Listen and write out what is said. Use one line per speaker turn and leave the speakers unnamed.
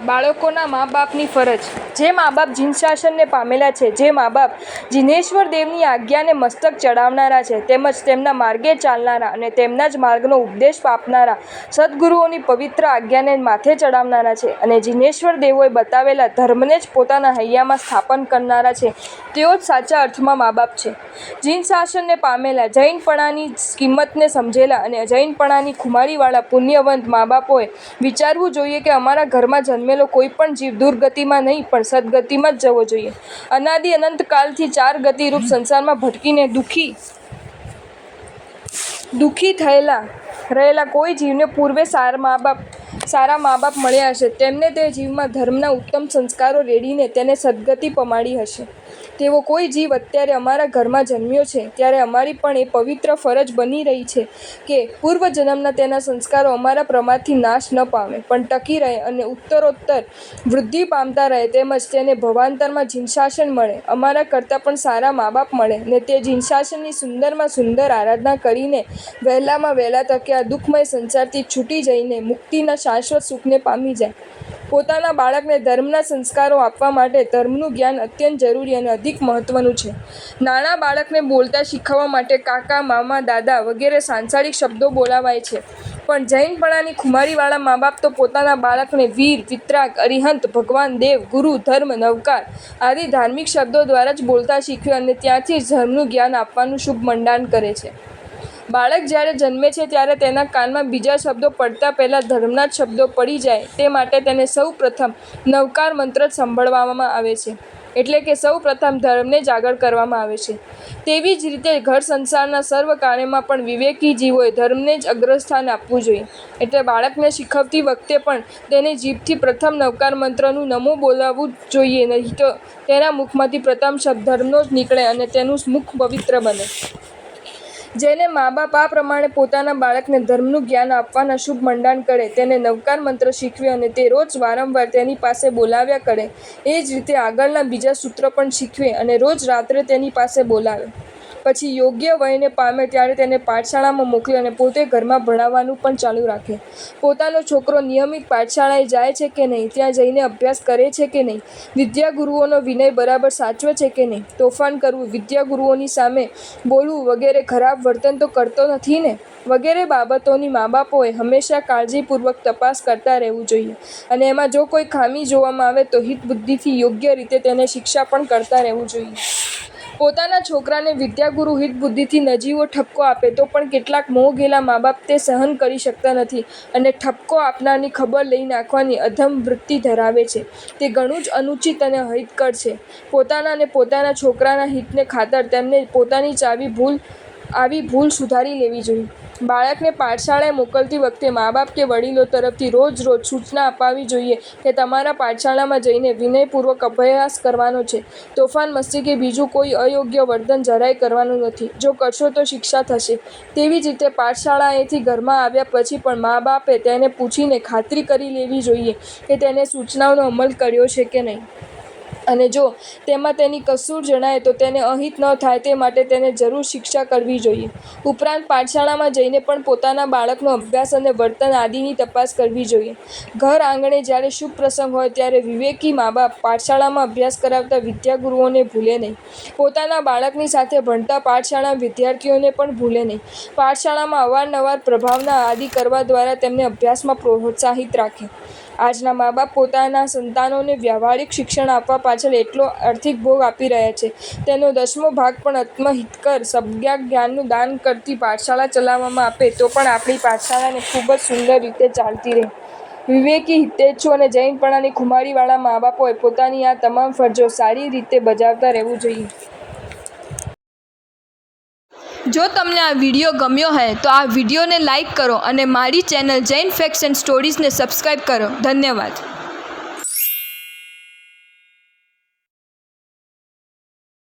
બાળકોના મા બાપની ફરજ. જે મા બાપ જીન શાસનને પામેલા છે, જે મા બાપ જીનેશ્વર દેવની આજ્ઞાને મસ્તક ચડાવનારા છે, તેમજ તેમના માર્ગે ચાલનારા અને તેમના જ માર્ગનો ઉપદેશ આપનારા સદ્ગુરુઓની પવિત્ર આજ્ઞાને માથે ચડાવનારા છે અને જીનેશ્વર દેવોએ બતાવેલા ધર્મને જ પોતાના હૈયામાં સ્થાપન કરનારા છે, તેઓ જ સાચા અર્થમાં મા બાપ છે. જીન શાસનને પામેલા, જૈનપણાની કિંમતને સમજેલા અને જૈનપણાની ખુમારીવાળા પુણ્યવંત મા બાપોએ વિચારવું જોઈએ કે અમારા ઘરમાં જન્મેલો કોઈ પણ જીવ દુર્ગતિમાં નહીં પણ સદગતિમાં જ જવો જોઈએ. અનાદિ અનંત કાળથી ચાર ગતિરૂપ સંસારમાં ભટકીને દુઃખી રહેલા કોઈ જીવને પૂર્વે સારા મા બાપ મળ્યા હશે. તેમને તે જીવમાં ધર્મના ઉત્તમ સંસ્કારો રેડીને તેને સદગતિ પમાડી હશે. તેવો કોઈ જીવ અત્યારે અમારા ઘરમાં જન્મ્યો છે ત્યારે અમારી પણ એ પવિત્ર ફરજ બની રહી છે કે પૂર્વજન્મના તેના સંસ્કારો અમારા પ્રમાદથી નાશ ન પામે પણ ટકી રહે અને ઉત્તરોત્તર વૃદ્ધિ પામતા રહે, તેમજ તેને ભવાંતરમાં જીનશાસન મળે, અમારા કરતાં પણ સારા મા બાપ મળે ને તે જીનશાસનની સુંદરમાં સુંદર આરાધના કરીને વહેલામાં વહેલા તકે આ દુઃખમય સંસારથી છૂટી જઈને મુક્તિના શાશ્વત સુખને પામી જાય. પોતાના બાળકને ધર્મના સંસ્કારો આપવા માટે ધર્મનું જ્ઞાન અત્યંત જરૂરી અને અધિક મહત્વનું છે. નાના બાળકને બોલતા શીખવવા માટે કાકા, મામા, દાદા વગેરે સાંસારિક શબ્દો બોલાવાય છે, પણ જૈનપણાની ખુમારીવાળા મા બાપ તો પોતાના બાળકને વીર, વિતરાગ, અરિહંત, ભગવાન, દેવ, ગુરુ, ધર્મ, નવકાર આદિ ધાર્મિક શબ્દો દ્વારા જ બોલતા શીખવે અને ત્યાંથી જ ધર્મનું જ્ઞાન આપવાનું શુભ મંડાણ કરે છે. બાળક જ્યારે જન્મે છે ત્યારે તેના કાનમાં બીજા શબ્દો પડતા પહેલાં ધર્મના જ શબ્દો પડી જાય તે માટે તેને સૌ પ્રથમ નવકાર મંત્ર જ સંભળાવવામાં આવે છે, એટલે કે સૌ પ્રથમ ધર્મને જ આગળ કરવામાં આવે છે. તેવી જ રીતે ઘર સંસારના સર્વ કાર્યમાં પણ વિવેકી જીવોએ ધર્મને જ અગ્રસ્થાન આપવું જોઈએ. એટલે બાળકને શીખવતી વખતે પણ તેની જીભથી પ્રથમ નવકાર મંત્રનું નમો બોલાવવું જોઈએ, નહીં તો તેના મુખમાંથી પ્રથમ શબ્દ ધર્મનો જ નીકળે અને તેનું મુખ પવિત્ર બને. જેને મા બાપ આ પ્રમાણે પોતાના બાળકને ધર્મનું જ્ઞાન આપવાના શુભ મંડાણ કરે, તેને નવકાર મંત્ર શીખવે અને તે રોજ વારંવાર તેની પાસે બોલાવ્યા કરે. એ જ રીતે આગળના બીજા સૂત્ર પણ શીખવે અને રોજ રાત્રે તેની પાસે બોલાવે. પછી યોગ્ય વયને પામે ત્યારે તેને પાઠશાળામાં મોકલે અને પોતે ઘરમાં ભણાવવાનું પણ ચાલુ રાખે. પોતાનો છોકરો નિયમિત પાઠશાળાએ જાય છે કે નહીં, ત્યાં જઈને અભ્યાસ કરે છે કે નહીં, વિદ્યાગુરુઓનો વિનય બરાબર સાચવે છે કે નહીં, તોફાન કરવું, વિદ્યાગુરુઓની સામે બોલવું વગેરે ખરાબ વર્તન તો કરતો નથી ને, વગેરે બાબતોની મા બાપોએ હંમેશા કાળજીપૂર્વક તપાસ કરતા રહેવું જોઈએ અને એમાં જો કોઈ ખામી જોવામાં આવે તો હિતબુદ્ધિથી યોગ્ય રીતે તેને શિક્ષા પણ કરતા રહેવું જોઈએ. પોતાના છોકરાને વિદ્યાગુરુ હિતબુદ્ધિથી નજીવો ઠપકો આપે તો પણ કેટલાક મોહગેલા મા બાપ તે સહન કરી શકતા નથી અને ઠપકો આપનારની ખબર લઈ નાખવાની અધમ વૃત્તિ ધરાવે છે. તે ઘણું જ અનુચિત અને અહિતકર છે. પોતાના અને પોતાના છોકરાના હિતને ખાતર તેમને પોતાની આવી ભૂલ સુધારી લેવી જોઈએ. બાળકને પાઠશાળાએ મોકલતી વખતે મા બાપ કે વડીલો તરફથી રોજ સૂચના અપાવી જોઈએ કે તમારા પાઠશાળામાં જઈને વિનયપૂર્વક અભ્યાસ કરવાનો છે, તોફાન, મસ્તી કે બીજું કોઈ અયોગ્ય વર્તન જરાય કરવાનું નથી. જો કરશો તો શિક્ષા થશે. તેવી જ રીતે પાઠશાળાએથી ઘરમાં આવ્યા પછી પણ મા બાપે તેને પૂછીને ખાતરી કરી લેવી જોઈએ કે તેને સૂચનાઓનો અમલ કર્યો છે કે નહીં અને જો તેમાં તેની કસૂર જણાય તો તેને અહિત ન થાય તે માટે તેને જરૂર શિક્ષા કરવી જોઈએ. ઉપરાંત પાઠશાળામાં જઈને પણ પોતાના બાળકનો અભ્યાસ અને વર્તન આદિની તપાસ કરવી જોઈએ. ઘર આંગણે જ્યારે શુભ પ્રસંગ હોય ત્યારે વિવેકી મા બાપ પાઠશાળામાં અભ્યાસ કરાવતા વિદ્યાગુરુઓને ભૂલે નહીં. પોતાના બાળકની સાથે ભણતા પાઠશાળા વિદ્યાર્થીઓને પણ ભૂલે નહીં. પાઠશાળામાં અવારનવાર પ્રભાવના આદિ કરવા દ્વારા તેમને અભ્યાસમાં પ્રોત્સાહિત રાખે. આજના મા બાપ પોતાના સંતાનોને વ્યવહારિક શિક્ષણ આપવા પાછળ એટલો આર્થિક ભોગ આપી રહ્યા છે, તેનો 10મો ભાગ પણ આત્મહિતકર સબ્જ્ઞ જ્ઞાનનું દાન કરતી પાઠશાળા ચલાવવામાં આપે તો પણ આપણી પાઠશાળાને ખૂબ જ સુંદર રીતે ચાલતી રહે. વિવેકી, હિતેચ્છુ અને જૈનપણાની ખુમારીવાળા મા બાપોએ પોતાની આ તમામ ફરજો સારી રીતે બજાવતા રહેવું જોઈએ. જો તમને આ વિડીયો ગમ્યો હોય તો આ વિડીયોને લાઈક કરો અને મારી ચેનલ જૈન ફેક્ટ્સ એન્ડ સ્ટોરીઝને સબસ્ક્રાઈબ કરો. ધન્યવાદ.